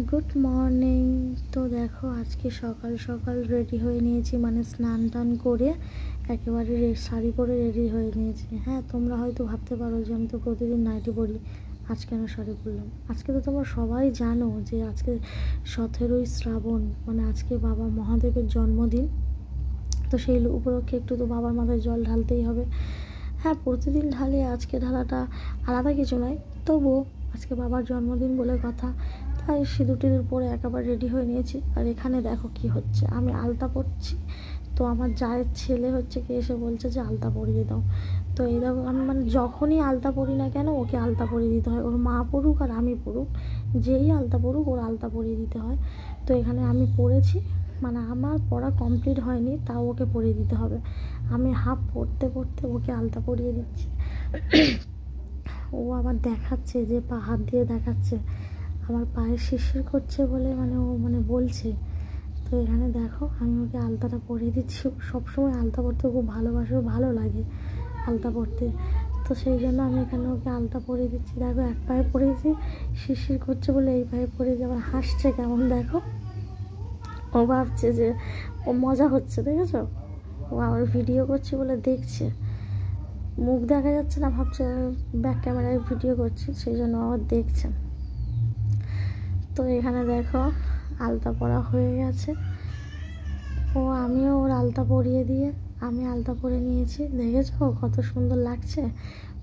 Good morning. তো দেখো আজকে সকাল সকাল রেডি হয়ে নিয়েছি, মানে স্নান টান করে একেবারে শাড়ি পরে রেডি হয়ে নিয়েছি। হ্যাঁ, তোমরা হয়তো ভাবতে পারো যে আমি তো প্রতিদিন নাইটি পরি, আজ কেন শাড়ি পরলাম। আজকে তো তোমরা সবাই জানো যে আজকে 17ই শ্রাবণ, মানে আজকে বাবা মহাদেবের জন্মদিন। তো সেই উপলক্ষে একটু তো বাবার মাথায় জল ঢালতেই হবে। হ্যাঁ, প্রতিদিন ঢালি, আজকে ঢালাটা আলাদা কিছু নয়, তবুও আজকে বাবার জন্মদিন বলে কথা, তাই সিঁদুর টিঁদুর পরে একেবারে রেডি হয়ে নিয়েছি। আর এখানে দেখো কি হচ্ছে, আমি আলতা পরছি। তো আমার জায়ের ছেলে হচ্ছে কি এসে বলছে যে আলতা পরিয়ে দাও। তো এই দেখো, আমি মানে যখনই আলতা পরি না কেন ওকে আলতা পরিয়ে দিতে হয়। ওর মা পড়ুক আর আমি পড়ুক, যেই আলতা পড়ুক ওর আলতা পরিয়ে দিতে হয়। তো এখানে আমি পড়েছি, মানে আমার পড়া কমপ্লিট হয়নি, তাও ওকে পরিয়ে দিতে হবে। আমি হাফ পড়তে পড়তে ওকে আলতা পরিয়ে দিচ্ছি। ও আবার দেখাচ্ছে যে হাত দিয়ে দেখাচ্ছে আমার পায়ে শিরশির করছে বলে, মানে ও মানে বলছে। তো এখানে দেখো আমি ওকে আলতাটা পরিয়ে দিচ্ছি। সবসময় আলতা পরতে খুব ভালোবাসে, ভালো লাগে আলতা পরতে। তো সেই জন্য আমি এখানে ওকে আলতা পরিয়ে দিচ্ছি। দেখো এক পায়ে পরিয়েছি, শিরশির করছে বলে এই পায়ে পরিয়েছি। আবার হাসছে কেমন দেখো, ও ভাবছে যে ও মজা হচ্ছে, দেখেছো? ও আবার ভিডিও করছে বলে দেখছে, মুখ দেখা যাচ্ছে না, ভাবছে ব্যাক ক্যামেরায় ভিডিও করছি, সেই জন্য আবার দেখছে। তো এখানে দেখো আলতা পরা হয়ে গেছে। আমিও ওর আলতা পরিয়ে দিয়ে আমি আলতা পরে নিয়েছি। দেখেছো কত সুন্দর লাগছে?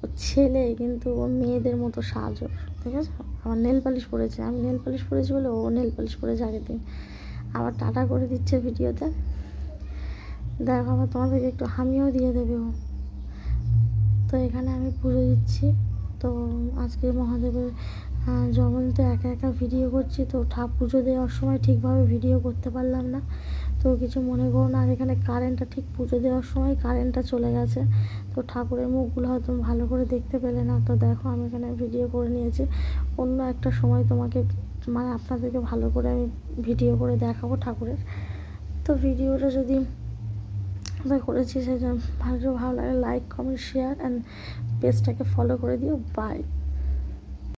ওর ছেলে কিন্তু ও মেয়েদের মতো সাজো, দেখেছো? আমার নেল পালিশ পরেছে, আমি নেল পালিশ পরেছি বলে ও নেল পালিশ পরেছে আগের দিন। আবার টাটা করে দিচ্ছে ভিডিওতে। দেখো আবার তোমাদেরকে একটু হামিও দিয়ে দেবে ও। তো এখানে আমি পুজো দিচ্ছি। তো আজকে মহাদেবের জন্মদিন, তো একা একা ভিডিও করছি, তো পুজো দেওয়ার সময় ঠিকভাবে ভিডিও করতে পারলাম না, তো কিছু মনে করো না। আর এখানে কারেন্টটা, ঠিক পুজো দেওয়ার সময় কারেন্টটা চলে গেছে, তো ঠাকুরের মুখগুলো হয়তো ভালো করে দেখতে পেলে না। তো দেখো আমি এখানে ভিডিও করে নিয়েছি, অন্য একটা সময় তোমাকে মানে আপনাদেরকে ভালো করে আমি ভিডিও করে দেখাবো ঠাকুরের। তো ভিডিওটা যদি করেছি সেটা ভালো লাগে, লাইক কমেন্ট শেয়ার অ্যান্ড পেজটাকে ফলো করে দিও। বাই।